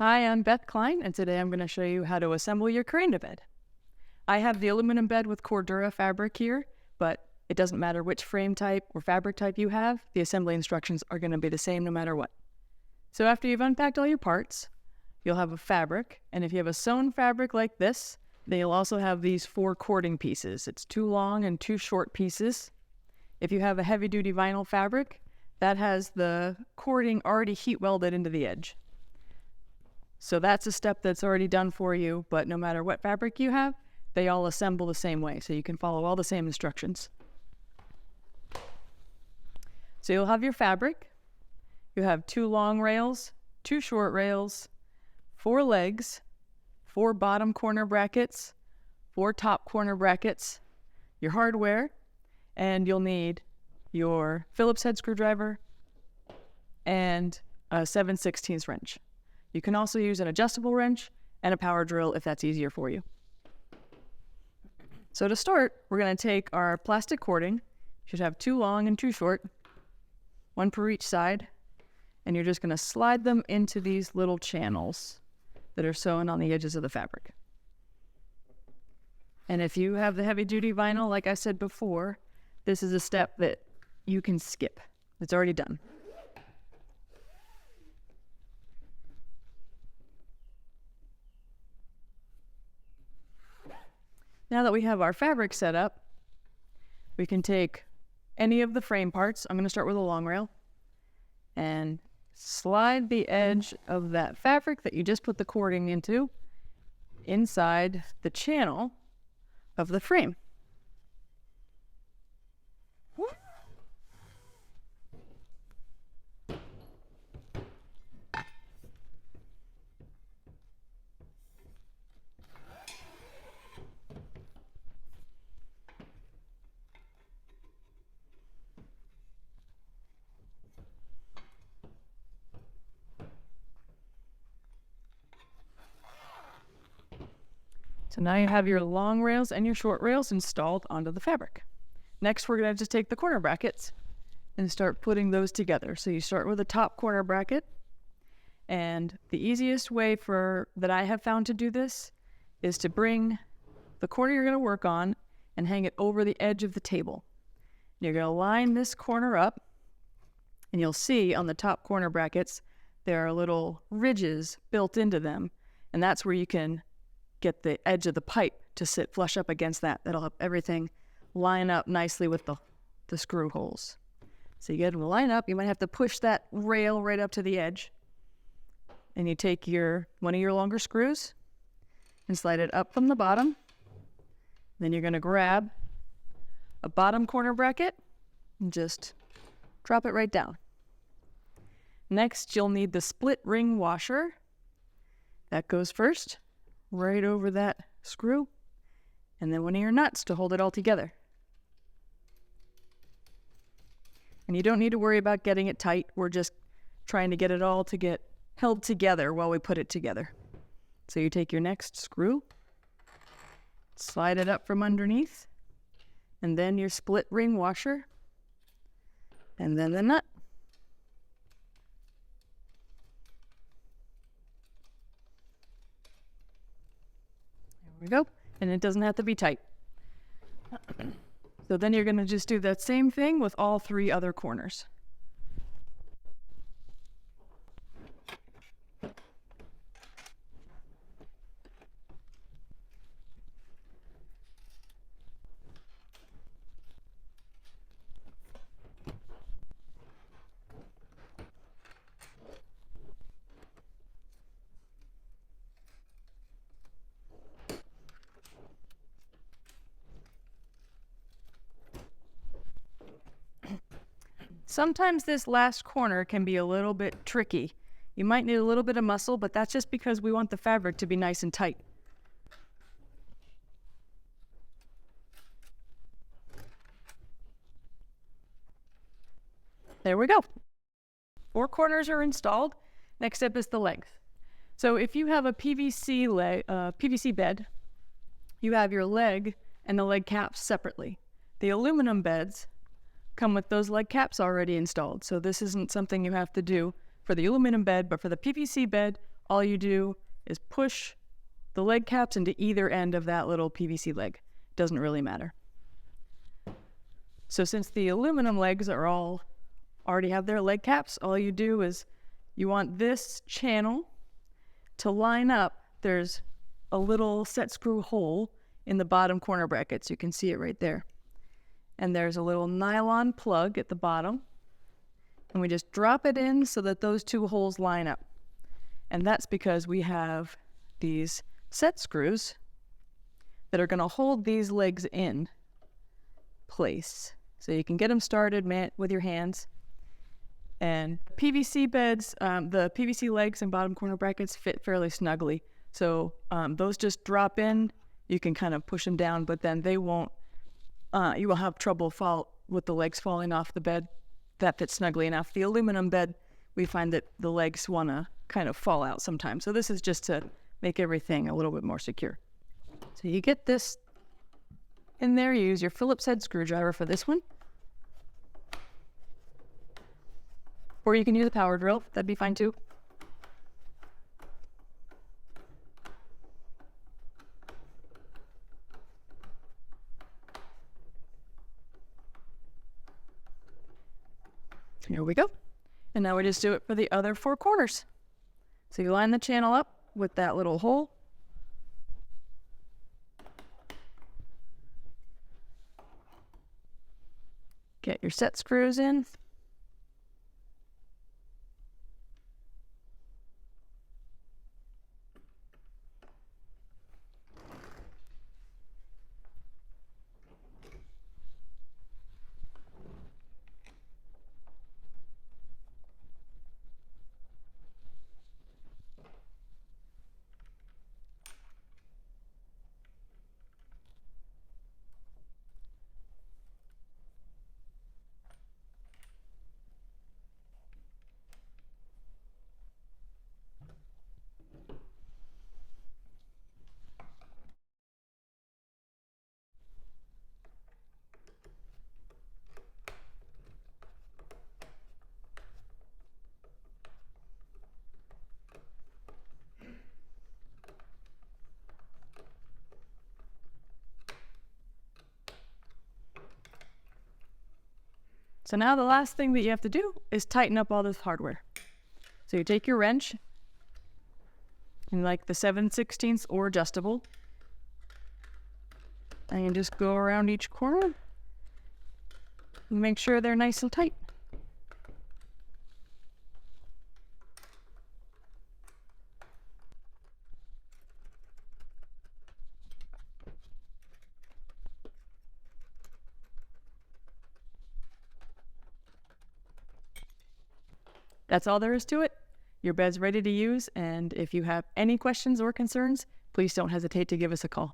Hi, I'm Beth Klein, and today I'm going to show you how to assemble your Kuranda bed. I have the aluminum bed with Cordura fabric here, but it doesn't matter which frame type or fabric type you have, the assembly instructions are going to be the same no matter what. So after you've unpacked all your parts, you'll have a fabric, and if you have a sewn fabric like this, then you'll also have these 4 cording pieces. It's 2 long and 2 short pieces. If you have a heavy-duty vinyl fabric, that has the cording already heat welded into the edge. So that's a step that's already done for you, but no matter what fabric you have, they all assemble the same way, so you can follow all the same instructions. So you'll have your fabric. You have 2 long rails, 2 short rails, 4 legs, 4 bottom corner brackets, 4 top corner brackets, your hardware, and you'll need your Phillips head screwdriver and a 7/16 wrench. You can also use an adjustable wrench and a power drill if that's easier for you. So to start, we're going to take our plastic cording. You should have 2 long and 2 short, 1 per each side, and you're just going to slide them into these little channels that are sewn on the edges of the fabric. And if you have the heavy-duty vinyl, like I said before, this is a step that you can skip. It's already done. Now that we have our fabric set up, we can take any of the frame parts. I'm going to start with a long rail and slide the edge of that fabric that you just put the cording into inside the channel of the frame. So now you have your long rails and your short rails installed onto the fabric. Next, we're going to just take the corner brackets and start putting those together. So you start with a top corner bracket, and the easiest way that I have found to do this is to bring the corner you're going to work on and hang it over the edge of the table. You're going to line this corner up, and you'll see on the top corner brackets there are little ridges built into them, and that's where you can get the edge of the pipe to sit flush up against that. That'll help everything line up nicely with the screw holes. So you get them to line up. You might have to push that rail right up to the edge. And you take one of your longer screws and slide it up from the bottom. Then you're going to grab a bottom corner bracket and just drop it right down. Next, you'll need the split ring washer. That goes first, right over that screw, and then one of your nuts to hold it all together. And you don't need to worry about getting it tight. We're just trying to get it all to get held together while we put it together. So you take your next screw, slide it up from underneath, and then your split ring washer, and then the nut. There we go. And it doesn't have to be tight. So then you're going to just do that same thing with all 3 other corners. Sometimes this last corner can be a little bit tricky. You might need a little bit of muscle, but that's just because we want the fabric to be nice and tight. There we go. 4 corners are installed. Next step is the length. So if you have a PVC bed, you have your leg and the leg caps separately. The aluminum beds come with those leg caps already installed, so this isn't something you have to do for the aluminum bed, but for the PVC bed, all you do is push the leg caps into either end of that little PVC leg. Doesn't really matter. So since the aluminum legs already have their leg caps, all you do is you want this channel to line up. There's a little set screw hole in the bottom corner brackets. You can see it right there. And there's a little nylon plug at the bottom. And we just drop it in so that those two holes line up. And that's because we have these set screws that are going to hold these legs in place. So you can get them started with your hands. And PVC beds, the PVC legs and bottom corner brackets fit fairly snugly. So those just drop in. You can kind of push them down, but then they won't, you will have trouble with the legs falling off the bed. That fits snugly enough. The aluminum bed, we find that the legs want to kind of fall out sometimes. So this is just to make everything a little bit more secure. So you get this in there. You use your Phillips head screwdriver for this one. Or you can use a power drill. That'd be fine too. Here we go. And now we just do it for the other four corners. So you line the channel up with that little hole. Get your set screws in. So now the last thing that you have to do is tighten up all this hardware. So you take your wrench, and like the 7/16 or adjustable, and you just go around each corner and make sure they're nice and tight. That's all there is to it. Your bed's ready to use, and if you have any questions or concerns, please don't hesitate to give us a call.